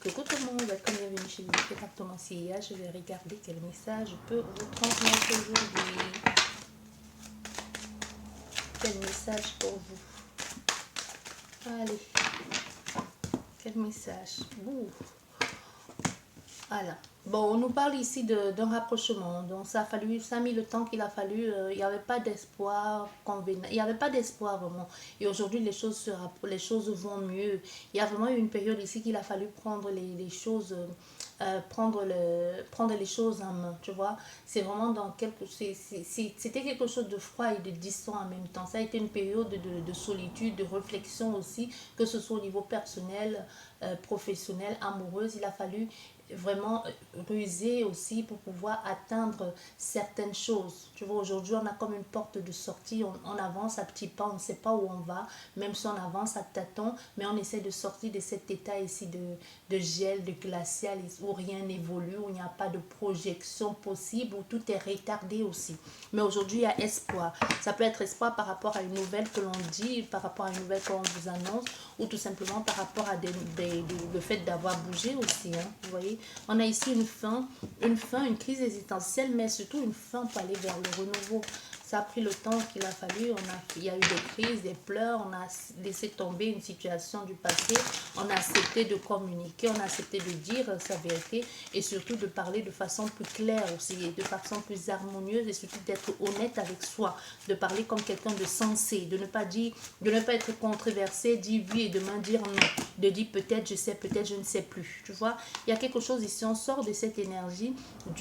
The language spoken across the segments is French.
Coucou tout le monde, welcome, bienvenue chez le département CIA. Je vais regarder quel message je peux vous transmettre aujourd'hui. Quel message pour vous? Allez, quel message? Ouh. Voilà. Bon, on nous parle ici d'un rapprochement. Donc, ça a mis le temps qu'il a fallu. Il n'y avait pas d'espoir convenable. Il n'y avait pas d'espoir vraiment. Et aujourd'hui, les choses vont mieux. Il y a vraiment eu une période ici qu'il a fallu prendre les choses, prendre les choses en main. Tu vois, c'est vraiment c'était quelque chose de froid et de distant en même temps. Ça a été une période de solitude, de réflexion aussi, que ce soit au niveau personnel, professionnel, amoureuse. Il a fallu vraiment ruser aussi pour pouvoir atteindre certaines choses. Tu vois, aujourd'hui, on a comme une porte de sortie, on avance à petits pas, on ne sait pas où on va, même si on avance à tâtons, mais on essaie de sortir de cet état ici de gel, de glacial, où rien n'évolue, où il n'y a pas de projection possible, où tout est retardé aussi. Mais aujourd'hui, il y a espoir. Ça peut être espoir par rapport à une nouvelle que l'on dit, par rapport à une nouvelle qu'on vous annonce, ou tout simplement par rapport à le fait d'avoir bougé aussi. Hein, vous voyez, on a ici une crise existentielle, mais surtout une fin pour aller vers le renouveau. Ça a pris le temps qu'il a fallu. Il y a eu des crises, des pleurs. On a laissé tomber une situation du passé. On a accepté de communiquer. On a accepté de dire sa vérité. Et surtout de parler de façon plus claire aussi. De façon plus harmonieuse. Et surtout d'être honnête avec soi. De parler comme quelqu'un de sensé. De ne pas être controversé. Dire oui et demain dire non. De dire peut-être je sais, peut-être je ne sais plus. Tu vois, il y a quelque chose ici. On sort de cette énergie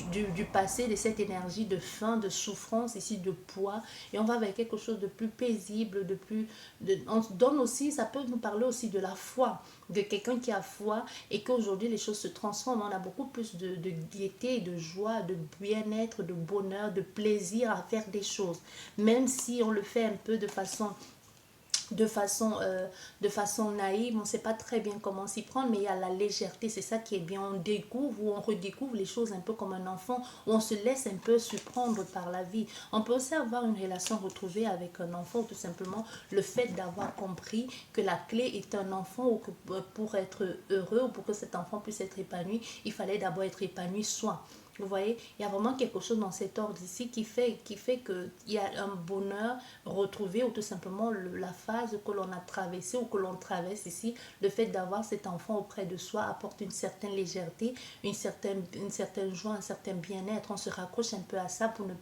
du passé. De cette énergie de faim, de souffrance ici, de poids. Et on va vers quelque chose de plus paisible, on donne aussi, ça peut nous parler aussi de la foi, de quelqu'un qui a foi et qu'aujourd'hui les choses se transforment. On a beaucoup plus de gaieté, de joie, de bien-être, de bonheur, de plaisir à faire des choses, même si on le fait un peu de façon naïve, on ne sait pas très bien comment s'y prendre, mais il y a la légèreté, c'est ça qui est bien. On découvre ou on redécouvre les choses un peu comme un enfant, où on se laisse un peu surprendre par la vie. On peut aussi avoir une relation retrouvée avec un enfant, ou tout simplement le fait d'avoir compris que la clé est un enfant, ou que pour être heureux, ou pour que cet enfant puisse être épanoui, il fallait d'abord être épanoui soi. Vous voyez, il y a vraiment quelque chose dans cet ordre ici qui fait qu'il y a un bonheur retrouvé, ou tout simplement la phase que l'on a traversée ou que l'on traverse ici, le fait d'avoir cet enfant auprès de soi apporte une certaine légèreté, une certaine joie, un certain bien-être. On se raccroche un peu à ça pour ne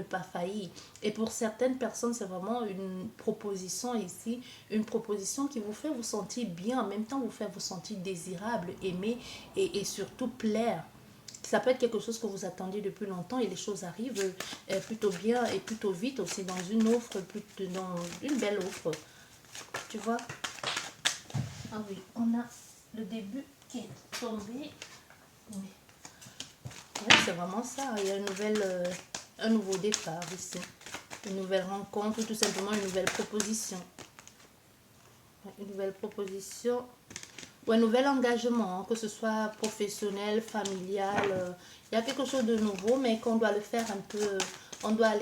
pas faillir. Et pour certaines personnes, c'est vraiment une proposition ici, une proposition qui vous fait vous sentir bien, en même temps vous fait vous sentir désirable, aimé et surtout plaire. Ça peut être quelque chose que vous attendiez depuis longtemps et les choses arrivent plutôt bien et plutôt vite aussi dans une offre, dans une belle offre. Tu vois? Ah oui, on a le début qui est tombé. Oui, oui, c'est vraiment ça. Il y a un nouveau départ ici. Une nouvelle rencontre ou tout simplement une nouvelle proposition. Une nouvelle proposition ou un nouvel engagement, que ce soit professionnel, familial. Il y a quelque chose de nouveau, mais qu'on doit le faire un peu. On doit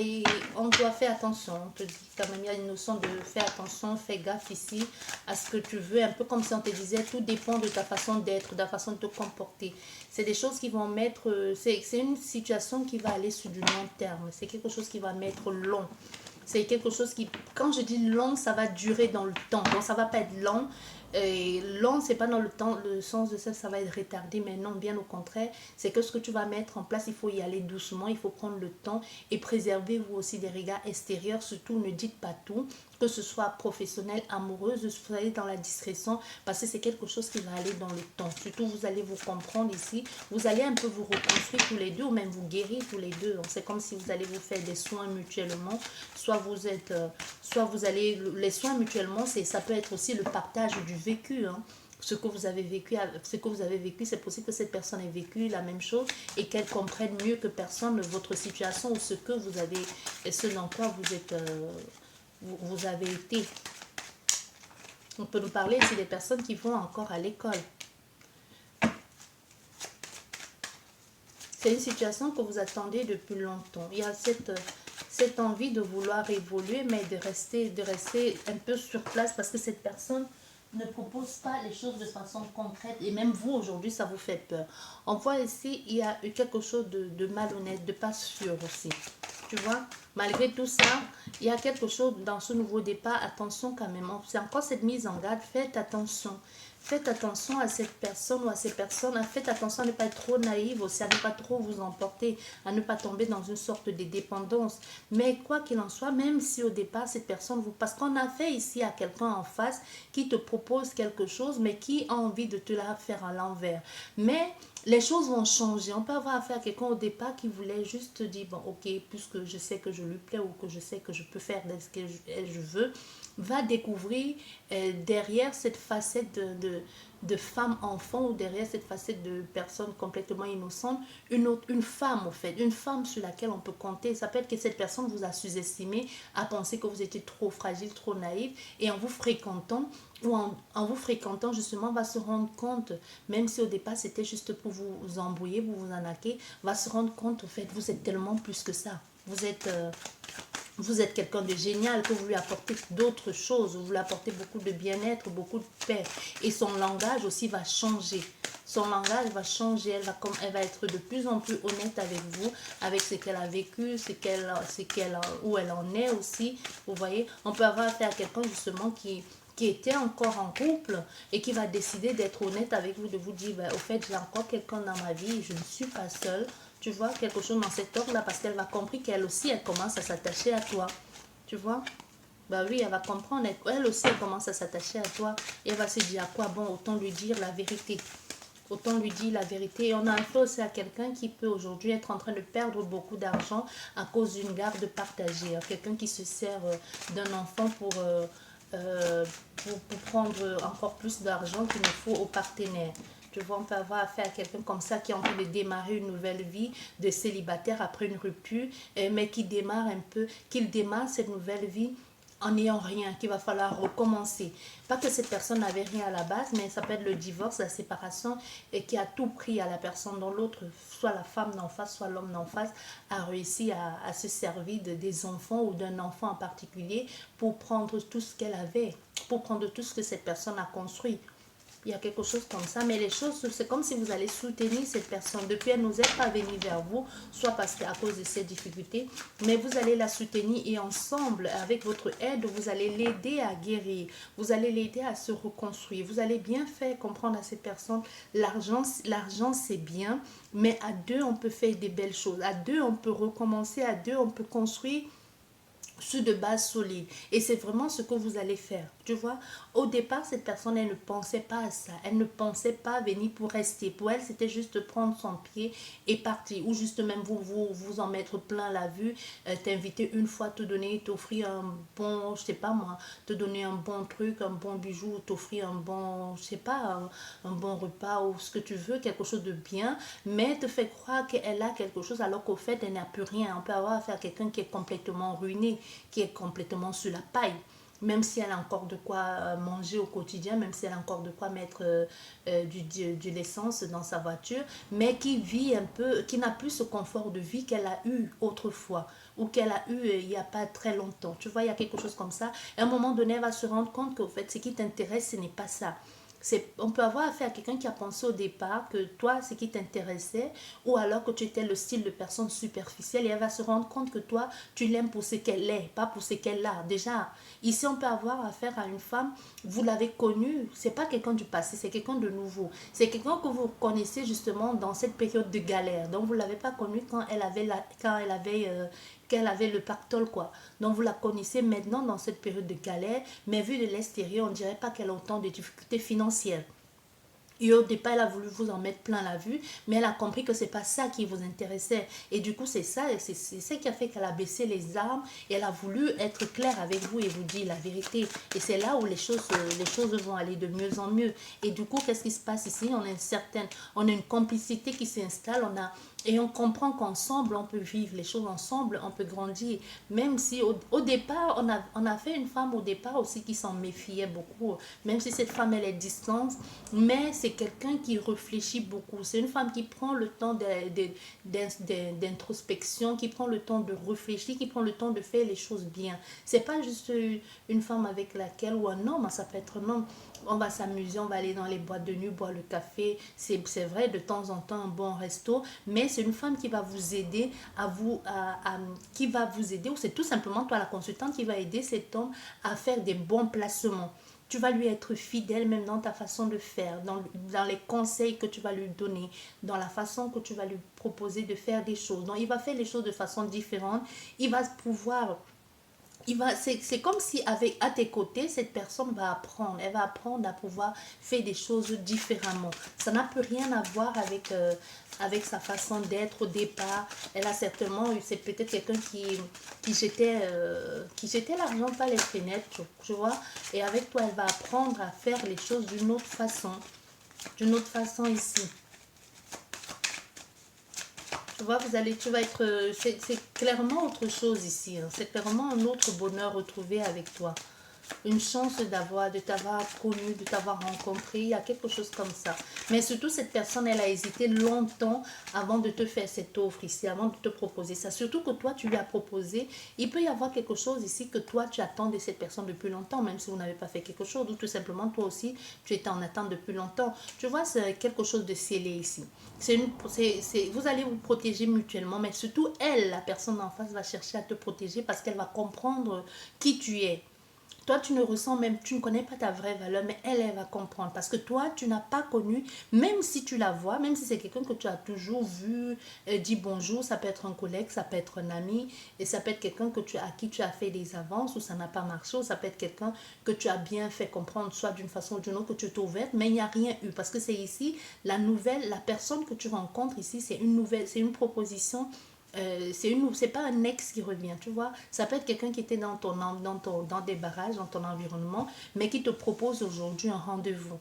faire attention. On te dit quand même, il y a une notion de faire attention, fais gaffe ici à ce que tu veux. Un peu comme si on te disait, tout dépend de ta façon d'être, de ta façon de te comporter. C'est des choses qui vont mettre. C'est une situation qui va aller sur du long terme. C'est quelque chose qui va mettre long. C'est quelque chose qui, quand je dis long, ça va durer dans le temps. Donc, ça va pas être long. Et long, c'est pas dans le temps, le sens de ça, ça va être retardé, mais non, bien au contraire, c'est que ce que tu vas mettre en place, il faut y aller doucement, il faut prendre le temps et préservez-vous aussi des regards extérieurs. Surtout, ne dites pas tout, que ce soit professionnel, amoureuse, soyez dans la discrétion, parce que c'est quelque chose qui va aller dans le temps. Surtout, vous allez vous comprendre ici, vous allez un peu vous reconstruire tous les deux, ou même vous guérir tous les deux. C'est comme si vous allez vous faire des soins mutuellement, soit vous allez, les soins mutuellement, ça peut être aussi le partage du vécu, hein. Ce que vous avez vécu, c'est possible que cette personne ait vécu la même chose et qu'elle comprenne mieux que personne votre situation ou ce que vous avez, et ce dans quoi vous avez été. On peut nous parler ici des personnes qui vont encore à l'école. C'est une situation que vous attendez depuis longtemps. Il y a cette envie de vouloir évoluer, mais de rester un peu sur place parce que cette personne ne propose pas les choses de façon concrète et même vous aujourd'hui ça vous fait peur. On voit ici il y a eu quelque chose de malhonnête, de pas sûr aussi. Tu vois, malgré tout ça, il y a quelque chose dans ce nouveau départ. Attention quand même, c'est encore cette mise en garde. Faites attention. Faites attention à cette personne ou à ces personnes. Faites attention à ne pas être trop naïve aussi, à ne pas trop vous emporter, à ne pas tomber dans une sorte de dépendance. Mais quoi qu'il en soit, même si au départ, cette personne vous... Parce qu'on a fait ici à quelqu'un en face qui te propose quelque chose, mais qui a envie de te la faire à l'envers. Mais les choses vont changer. On peut avoir affaire à quelqu'un au départ qui voulait juste dire, bon, ok, puisque je sais que je lui plais ou que je sais que je peux faire ce que je veux, va découvrir derrière cette facette de femme enfant ou derrière cette facette de personne complètement innocente, une femme, en fait, une femme sur laquelle on peut compter. Ça peut être que cette personne vous a sous-estimé, a pensé que vous étiez trop fragile, trop naïve, et en vous fréquentant, ou en vous fréquentant justement, va se rendre compte, même si au départ c'était juste pour vous embrouiller, pour vous arnaquer, va se rendre compte, au fait, vous êtes tellement plus que ça. Vous êtes quelqu'un de génial, que vous lui apportez d'autres choses, vous lui apportez beaucoup de bien-être, beaucoup de paix. Et son langage aussi va changer. Son langage va changer, elle va être de plus en plus honnête avec vous, avec ce qu'elle a vécu, où elle en est aussi. Vous voyez, on peut avoir affaire à quelqu'un justement qui était encore en couple et qui va décider d'être honnête avec vous, de vous dire, ben, au fait, j'ai encore quelqu'un dans ma vie, je ne suis pas seule. Tu vois, quelque chose dans cet ordre-là, parce qu'elle va compris qu'elle aussi, elle commence à s'attacher à toi. Tu vois? Bah oui, elle va comprendre, elle aussi, elle commence à s'attacher à toi. Et elle va se dire, à quoi bon, autant lui dire la vérité. Autant lui dire la vérité. Et on a affaire aussi à quelqu'un qui peut aujourd'hui être en train de perdre beaucoup d'argent à cause d'une garde partagée. Quelqu'un qui se sert d'un enfant pour prendre encore plus d'argent qu'il ne faut au partenaire. Tu vois, on peut avoir affaire à quelqu'un comme ça qui a envie de démarrer une nouvelle vie de célibataire après une rupture, mais qu'il démarre cette nouvelle vie en n'ayant rien, qu'il va falloir recommencer. Pas que cette personne n'avait rien à la base, mais ça peut être le divorce, la séparation, et qui a tout pris à la personne dont l'autre, soit la femme d'en face, soit l'homme d'en face, a réussi à se servir des enfants ou d'un enfant en particulier pour prendre tout ce qu'elle avait, pour prendre tout ce que cette personne a construit. Il y a quelque chose comme ça, mais les choses, c'est comme si vous allez soutenir cette personne. Depuis, elle nous est pas venue vers vous, soit parce qu'à cause de ses difficultés, mais vous allez la soutenir et ensemble, avec votre aide, vous allez l'aider à guérir, vous allez l'aider à se reconstruire, vous allez bien faire comprendre à cette personne, l'argent c'est bien, mais à deux, on peut faire des belles choses, à deux, on peut recommencer, à deux, on peut construire sur de bases solides. Et c'est vraiment ce que vous allez faire. Tu vois, au départ, cette personne, elle ne pensait pas à ça. Elle ne pensait pas venir pour rester. Pour elle, c'était juste prendre son pied et partir. Ou juste même vous en mettre plein la vue, t'inviter une fois, te donner, t'offrir un bon, je sais pas moi, te donner un bon truc, un bon bijou, t'offrir un bon, je sais pas, un bon repas ou ce que tu veux, quelque chose de bien, mais te fait croire qu'elle a quelque chose alors qu'au fait, elle n'a plus rien. On peut avoir affaire à quelqu'un qui est complètement ruiné, qui est complètement sur la paille, même si elle a encore de quoi manger au quotidien, même si elle a encore de quoi mettre de l'essence dans sa voiture, mais qui vit un peu, qui n'a plus ce confort de vie qu'elle a eu autrefois ou qu'elle a eu il n'y a pas très longtemps. Tu vois, il y a quelque chose comme ça. À un moment donné, elle va se rendre compte qu'au fait, ce qui t'intéresse, ce n'est pas ça. On peut avoir affaire à quelqu'un qui a pensé au départ que toi, ce qui t'intéressait, ou alors que tu étais le style de personne superficielle, et elle va se rendre compte que toi, tu l'aimes pour ce qu'elle est, pas pour ce qu'elle a. Déjà, ici, on peut avoir affaire à une femme, vous l'avez connue, c'est pas quelqu'un du passé, c'est quelqu'un de nouveau. C'est quelqu'un que vous connaissez justement dans cette période de galère. Donc, vous l'avez pas connue quand elle avait le pactole, quoi. Donc, vous la connaissez maintenant dans cette période de galère, mais vu de l'extérieur, on dirait pas qu'elle a autant de difficultés financières. Et au départ, elle a voulu vous en mettre plein la vue, mais elle a compris que c'est pas ça qui vous intéressait. Et du coup, c'est ça qui a fait qu'elle a baissé les armes et elle a voulu être claire avec vous et vous dire la vérité. Et c'est là où les choses vont aller de mieux en mieux. Et du coup, qu'est-ce qui se passe ici? On a une complicité qui s'installe, et on comprend qu'ensemble, on peut vivre les choses ensemble, on peut grandir. Même si au départ, on a fait une femme au départ aussi qui s'en méfiait beaucoup. Même si cette femme, elle est distante, mais c'est quelqu'un qui réfléchit beaucoup. C'est une femme qui prend le temps d'introspection, qui prend le temps de réfléchir, qui prend le temps de faire les choses bien. C'est pas juste une femme avec laquelle, ou un homme, ça peut être un homme, on va s'amuser, on va aller dans les boîtes de nuit, boire le café. C'est vrai, de temps en temps, un bon resto, mais c'est une femme qui va vous aider qui va vous aider, ou c'est tout simplement toi, la consultante, qui va aider cet homme à faire des bons placements. Tu vas lui être fidèle même dans ta façon de faire, dans les conseils que tu vas lui donner, dans la façon que tu vas lui proposer de faire des choses. Donc, il va faire les choses de façon différente. Il va pouvoir c'est comme si avec à tes côtés cette personne va apprendre, elle va apprendre à pouvoir faire des choses différemment. Ça n'a plus rien à voir avec sa façon d'être au départ. Elle a certainement eu, c'est peut-être quelqu'un qui jetait l'argent par les fenêtres, tu vois, et avec toi elle va apprendre à faire les choses d'une autre façon ici. Tu vois, tu vas être, c'est clairement autre chose ici, hein. C'est clairement un autre bonheur retrouvé avec toi. Une chance de t'avoir connu, de t'avoir rencontré. Il y a quelque chose comme ça. Mais surtout, cette personne, elle a hésité longtemps avant de te faire cette offre ici, avant de te proposer ça. Surtout que toi, tu lui as proposé. Il peut y avoir quelque chose ici que toi, tu attends de cette personne depuis longtemps, même si vous n'avez pas fait quelque chose, ou tout simplement, toi aussi, tu étais en attente depuis longtemps. Tu vois, c'est quelque chose de scellé ici. Vous allez vous protéger mutuellement, mais surtout, elle, la personne en face, va chercher à te protéger parce qu'elle va comprendre qui tu es. Toi, tu ne ressens même, tu ne connais pas ta vraie valeur, mais elle va comprendre. Parce que toi, tu n'as pas connu, même si tu la vois, même si c'est quelqu'un que tu as toujours vu, dit bonjour, ça peut être un collègue, ça peut être un ami, et ça peut être quelqu'un à qui tu as fait des avances, ou ça n'a pas marché, ou ça peut être quelqu'un que tu as bien fait comprendre, soit d'une façon ou d'une autre, que tu t'es ouverte, mais il n'y a rien eu. Parce que c'est ici, la personne que tu rencontres ici, c'est une proposition, c'est pas un ex qui revient, tu vois. Ça peut être quelqu'un qui était dans des barrages, dans ton environnement, mais qui te propose aujourd'hui un rendez-vous.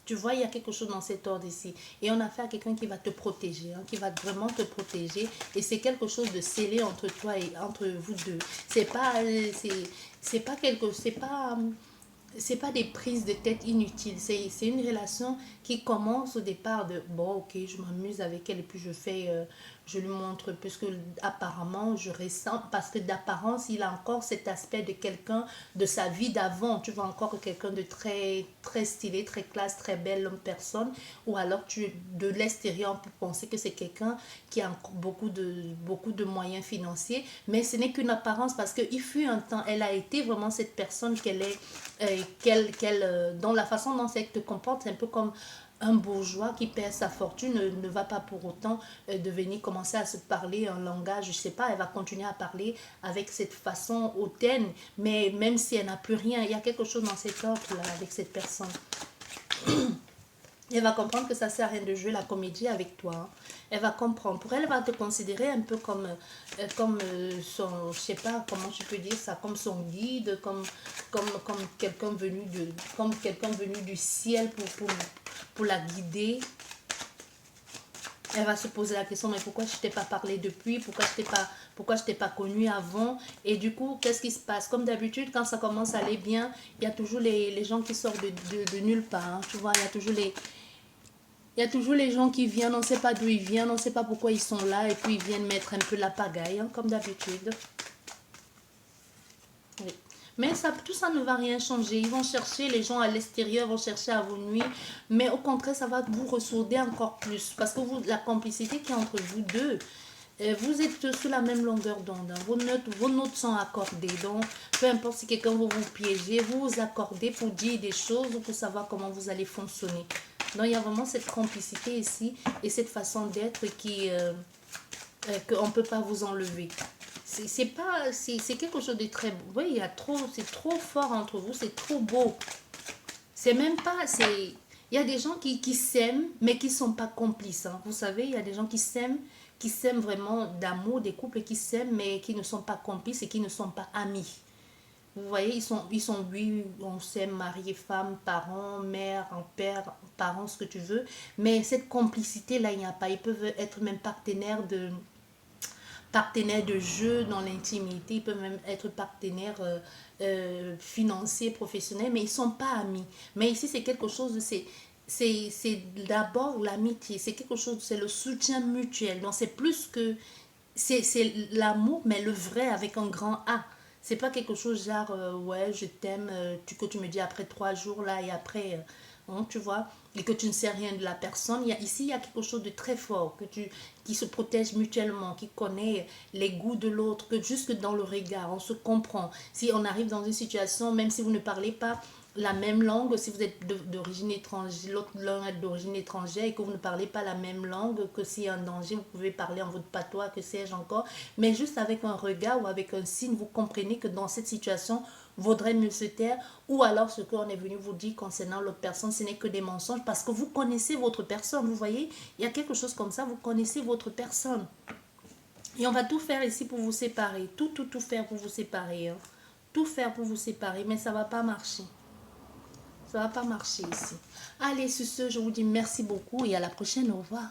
Tu vois, il y a quelque chose dans cet ordre ici. Et on a affaire à quelqu'un qui va te protéger, hein, qui va vraiment te protéger. Et c'est quelque chose de scellé entre toi et entre vous deux. C'est pas quelque, c'est pas des prises de tête inutiles. C'est une relation qui commence au départ de bon, ok, je m'amuse avec elle et puis je lui montre, puisque apparemment je ressens, parce que d'apparence il a encore cet aspect de quelqu'un de sa vie d'avant. Tu vois encore quelqu'un de très, très stylé, très classe, très belle personne, ou alors de l'extérieur on peut penser que c'est quelqu'un qui a encore beaucoup de moyens financiers, mais ce n'est qu'une apparence parce qu'il fut un temps, elle a été vraiment cette personne qu'elle est dont la façon dont elle te comporte, c'est un peu comme un bourgeois qui perd sa fortune ne va pas pour autant devenir commencer à se parler un langage, je sais pas, elle va continuer à parler avec cette façon hautaine, mais même si elle n'a plus rien, il y a quelque chose dans cet ordre-là avec cette personne. Elle va comprendre que ça sert à rien de jouer la comédie avec toi, hein. Elle va comprendre. Pour elle, elle va te considérer un peu comme son, je sais pas comment je peux dire ça, comme son guide, comme comme quelqu'un venu du ciel pour la guider. Elle va se poser la question, mais pourquoi je t'ai pas parlé depuis, pourquoi je t'ai pas connu avant. Et du coup, qu'est-ce qui se passe? Comme d'habitude, quand ça commence à aller bien, il y a toujours les gens qui sortent de nulle part, hein. Tu vois, il y a toujours les gens qui viennent, on ne sait pas d'où ils viennent, on ne sait pas pourquoi ils sont là, et puis ils viennent mettre un peu la pagaille, hein, comme d'habitude. Oui. Mais ça, tout ça ne va rien changer. Ils vont chercher, les gens à l'extérieur vont chercher à vous nuire, mais au contraire, ça va vous ressouder encore plus. Parce que la complicité qui est entre vous deux, vous êtes sur la même longueur d'onde, hein. Vos notes sont accordées. Donc, peu importe si quelqu'un veut vous piéger, vous vous accordez pour dire des choses ou pour savoir comment vous allez fonctionner. Donc, il y a vraiment cette complicité ici et cette façon d'être qu'on ne peut pas vous enlever. C'est quelque chose de très beau. Oui, c'est trop fort entre vous, c'est trop beau. C'est même pas, il y a des gens qui s'aiment, mais qui ne sont pas complices, hein. Vous savez, il y a des gens qui s'aiment vraiment d'amour, des couples qui s'aiment, mais qui ne sont pas complices et qui ne sont pas amis. Vous voyez, oui, on s'aime, mari et femme, parents, mère, père, parents, ce que tu veux. Mais cette complicité-là, il n'y a pas. Ils peuvent être même partenaires de jeu dans l'intimité. Ils peuvent même être partenaires financiers, professionnels, mais ils ne sont pas amis. Mais ici, c'est quelque chose de... C'est d'abord l'amitié. C'est quelque chose, c'est le soutien mutuel. Donc, c'est plus que... C'est l'amour, mais le vrai avec un grand A. C'est pas quelque chose genre, ouais, je t'aime, que tu me dis après 3 jours là et après, tu vois, et que tu ne sais rien de la personne. Ici, il y a quelque chose de très fort, qui se protège mutuellement, qui connaît les goûts de l'autre, que jusque dans le regard, on se comprend. Si on arrive dans une situation, même si vous ne parlez pas la même langue, si vous êtes d'origine étrangère, l'un est d'origine étrangère et que vous ne parlez pas la même langue, que s'il y a un danger, vous pouvez parler en votre patois, que sais-je encore, mais juste avec un regard ou avec un signe, vous comprenez que dans cette situation, vaudrait mieux se taire, ou alors ce qu'on est venu vous dire concernant l'autre personne, ce n'est que des mensonges parce que vous connaissez votre personne, vous voyez, il y a quelque chose comme ça, vous connaissez votre personne. Et on va tout faire ici pour vous séparer, tout faire pour vous séparer, hein. Tout faire pour vous séparer, mais ça va pas marcher. Ça va pas marcher ici. Allez, sur ce, je vous dis merci beaucoup et à la prochaine. Au revoir.